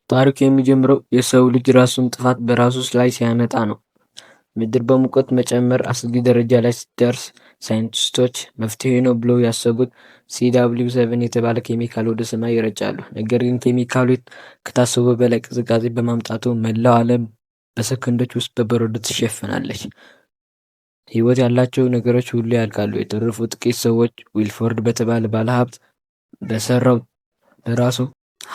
ታሪኩ የሚጀምረው የሰው ልጅ ራሱን ጥፋት በራሱ ላይ ሲያመጣ ነው። ምድር በሙቀት መጨመር አስጊ ደረጃ ላይ ስትደርስ ሳይንቲስቶች መፍትሄ ነው ብለው ያሰቡት CW7 የተባለ ኬሚካል ወደ ሰማይ ይረጫሉ። ነገር ግን ኬሚካሉ ከታሰበው በላይ ቅዝቃዜ በማምጣቱ መላው ዓለም በሰከንዶች ውስጥ በበረዶ ትሸፈናለች። ሕይወት ያላቸው ነገሮች ሁሉ ያልቃሉ። የተረፉ ጥቂት ሰዎች ዊልፎርድ በተባለ ባለሀብት በሰራው በራሱ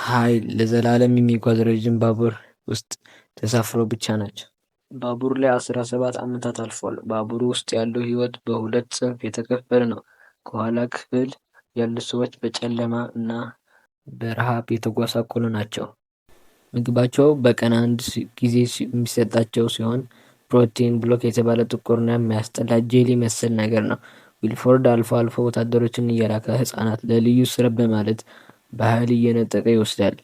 ኃይል ለዘላለም የሚጓዝ ረዥም ባቡር ውስጥ ተሳፍረው ብቻ ናቸው። ባቡር ላይ 17 ዓመታት አልፏል። ባቡሩ ውስጥ ያለው ሕይወት በሁለት ጽንፍ የተከፈለ ነው። ከኋላ ክፍል ያሉት ሰዎች በጨለማ እና በረሃብ የተጎሳቆሉ ናቸው። ምግባቸው በቀን አንድ ጊዜ የሚሰጣቸው ሲሆን ፕሮቲን ብሎክ የተባለ ጥቁርና የሚያስጠላ ጄሊ መሰል ነገር ነው። ዊልፎርድ አልፎ አልፎ ወታደሮችን እየላከ ሕፃናት ለልዩ ስራ በማለት በኃይል እየነጠቀ ይወስዳል።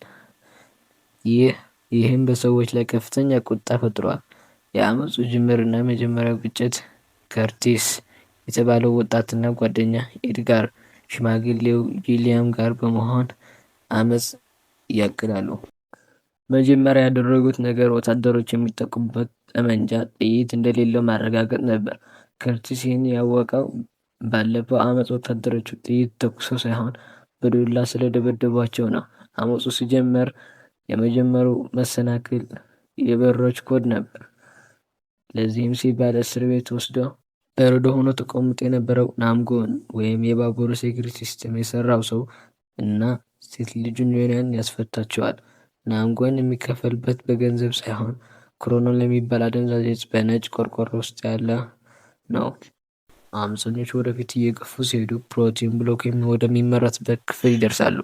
ይህም በሰዎች ላይ ከፍተኛ ቁጣ ፈጥሯል። የአመፁ ጅምርና የመጀመሪያው ግጭት ከርቲስ የተባለው ወጣትና ጓደኛ ኤድጋር ሽማግሌው ጂሊያም ጋር በመሆን አመፅ ያቅዳሉ። መጀመሪያ ያደረጉት ነገር ወታደሮች የሚጠቀሙበት ጠመንጃ ጥይት እንደሌለው ማረጋገጥ ነበር። ከርቲስ ይህን ያወቀው ባለፈው አመፅ ወታደሮቹ ጥይት ተኩሰው ሳይሆን በዱላ ስለደበደቧቸው ነው። አመፁ ሲጀመር የመጀመሩ መሰናክል የበሮች ኮድ ነበር። ለዚህም ሲባል እስር ቤት ወስደው በረዶ ሆኖ ተቀምጦ የነበረው ናምጎን ወይም የባቡሩ ሴኩሪቲ ሲስተም የሰራው ሰው እና ሴት ልጁን ዮናን ያስፈታቸዋል። ናምጎን የሚከፈልበት በገንዘብ ሳይሆን ክሮኖን ለሚባል አደንዛዥ ዕፅ በነጭ ቆርቆሮ ውስጥ ያለ ነው። አመፀኞች ወደፊት እየገፉ ሲሄዱ ፕሮቲን ብሎክ ወደሚመረትበት ክፍል ይደርሳሉ።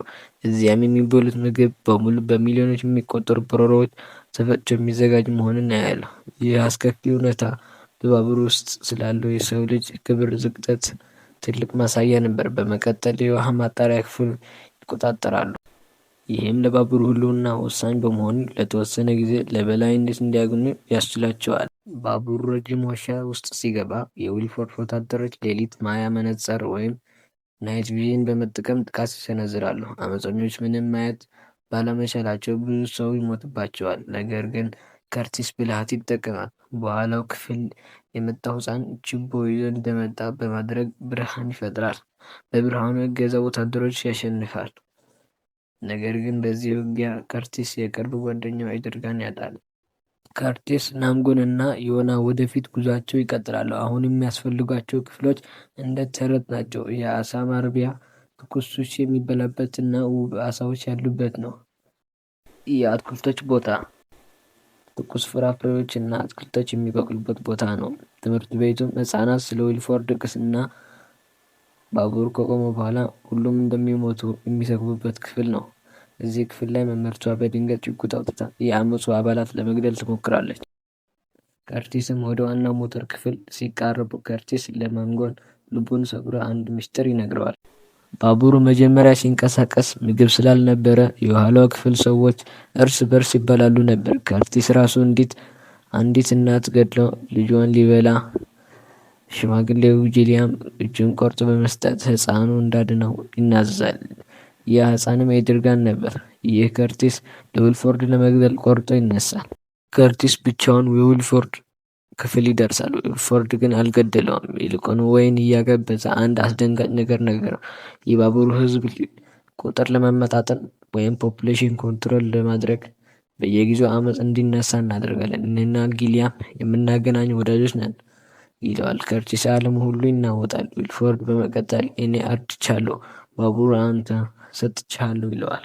እዚያም የሚበሉት ምግብ በሙሉ በሚሊዮኖች የሚቆጠሩ በረሮዎች ተፈጭቶ የሚዘጋጅ መሆኑን ያያሉ። ይህ አስከፊ እውነታ በባቡር ውስጥ ስላለው የሰው ልጅ ክብር ዝቅጠት ትልቅ ማሳያ ነበር። በመቀጠል የውሃ ማጣሪያ ክፍል ይቆጣጠራሉ። ይህም ለባቡሩ ሕልውና ወሳኝ በመሆኑ ለተወሰነ ጊዜ ለበላይነት እንዲያገኙ ያስችላቸዋል። ባቡሩ ረጅም ዋሻ ውስጥ ሲገባ የዊልፎርድ ወታደሮች ሌሊት ማያ መነጽር ወይም ናይት ቪዥን በመጠቀም ጥቃት ይሰነዝራሉ። አመፀኞች ምንም ማየት ባለመቻላቸው ብዙ ሰው ይሞትባቸዋል። ነገር ግን ከርቲስ ብልሃት ይጠቀማል። በኋላው ክፍል የመጣው ሕፃን ችቦ ይዞ እንደመጣ በማድረግ ብርሃን ይፈጥራል። በብርሃኑ እገዛ ወታደሮች ያሸንፋል። ነገር ግን በዚህ ውጊያ ከርቲስ የቅርብ ጓደኛው ኤድጋርን ያጣል። ከርቲስ ናምጎን እና ዮና ወደፊት ጉዟቸው ይቀጥላሉ። አሁን የሚያስፈልጓቸው ክፍሎች እንደ ተረት ናቸው። የአሳ ማርቢያ፣ ትኩስ ሱሺ የሚበላበት እና ውብ አሳዎች ያሉበት ነው። የአትክልቶች ቦታ፣ ትኩስ ፍራፍሬዎች እና አትክልቶች የሚበቅሉበት ቦታ ነው። ትምህርት ቤቱም ሕፃናት ስለ ዊልፎርድ ቅስና ባቡሩ ከቆመ በኋላ ሁሉም እንደሚሞቱ የሚሰግቡበት ክፍል ነው። እዚህ ክፍል ላይ መምህርቷ በድንገት ሽጉጥ አውጥታ የአመፁ አባላት ለመግደል ትሞክራለች። ከርቲስም ወደ ዋናው ሞተር ክፍል ሲቃረቡ ከርቲስ ለናምጎን ልቡን ሰብሮ አንድ ምስጢር ይነግረዋል። ባቡሩ መጀመሪያ ሲንቀሳቀስ ምግብ ስላልነበረ የኋላው ክፍል ሰዎች እርስ በርስ ይበላሉ ነበር። ከርቲስ ራሱ አንዲት እናት ገድሎ ልጇን ሊበላ ሽማግሌው ጂሊያም እጁን ቆርጦ በመስጠት ሕፃኑ እንዳድነው ይናዘዛል። ያ ሕፃንም ኤድጋር ነበር። ይህ ከርቲስ ለዊልፎርድ ለመግደል ቆርጦ ይነሳል። ከርቲስ ብቻውን የዊልፎርድ ክፍል ይደርሳል። ዊልፎርድ ግን አልገደለውም። ይልቁኑ ወይን እያገበዘ አንድ አስደንጋጭ ነገር ነገረው። የባቡሩ ሕዝብ ቁጥር ለመመጣጠን ወይም ፖፑሌሽን ኮንትሮል ለማድረግ በየጊዜው አመፅ እንዲነሳ እናደርጋለን። እኔና ጊሊያም የምናገናኝ ወዳጆች ነን ይለዋል። ከርቲስ ዓለም ሁሉ ይናወጣል። ዊልፎርድ በመቀጠል እኔ አርድቻለሁ፣ ባቡሩ አንተ ሰጥቻለሁ ይለዋል።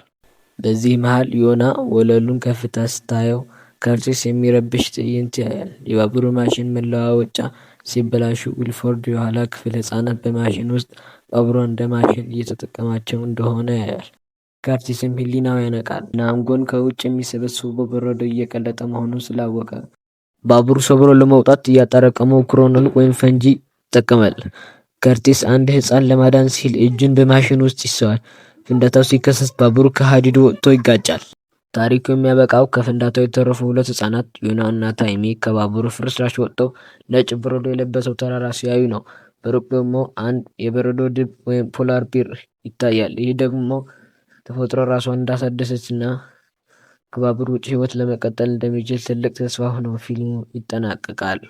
በዚህ መሃል ዮና ወለሉን ከፍታ ስታየው ከርቲስ የሚረብሽ ትዕይንት ያያል። የባቡሩ ማሽን መለዋወጫ ሲበላሹ ዊልፎርድ የኋላ ክፍል ሕፃናት በማሽን ውስጥ ባቡሩ እንደ ማሽን እየተጠቀማቸው እንደሆነ ያያል። ከርቲስም ሕሊናው ያነቃል። ናምጎን ከውጭ የሚሰበስበው በረዶ እየቀለጠ መሆኑን ስላወቀ ባቡሩ ሰብሮ ለመውጣት እያጠራቀመው ክሮኖን ወይም ፈንጂ ይጠቀማል። ከርቲስ አንድ ሕፃን ለማዳን ሲል እጁን በማሽን ውስጥ ይሰዋል። ፍንዳታው ሲከሰት ባቡሩ ከሀዲዱ ወጥቶ ይጋጫል። ታሪኩ የሚያበቃው ከፍንዳታው የተረፉ ሁለት ሕፃናት ዮና እና ታይሚ ከባቡሩ ፍርስራሽ ወጥተው ነጭ በረዶ የለበሰው ተራራ ሲያዩ ነው። በሩቅ ደግሞ አንድ የበረዶ ድብ ወይም ፖላር ቢር ይታያል። ይህ ደግሞ ተፈጥሮ ራሷን እንዳሳደሰችና ከባቡር ውጭ ሕይወት ለመቀጠል እንደሚችል ትልቅ ተስፋ ሆኖ ፊልሙ ይጠናቀቃል።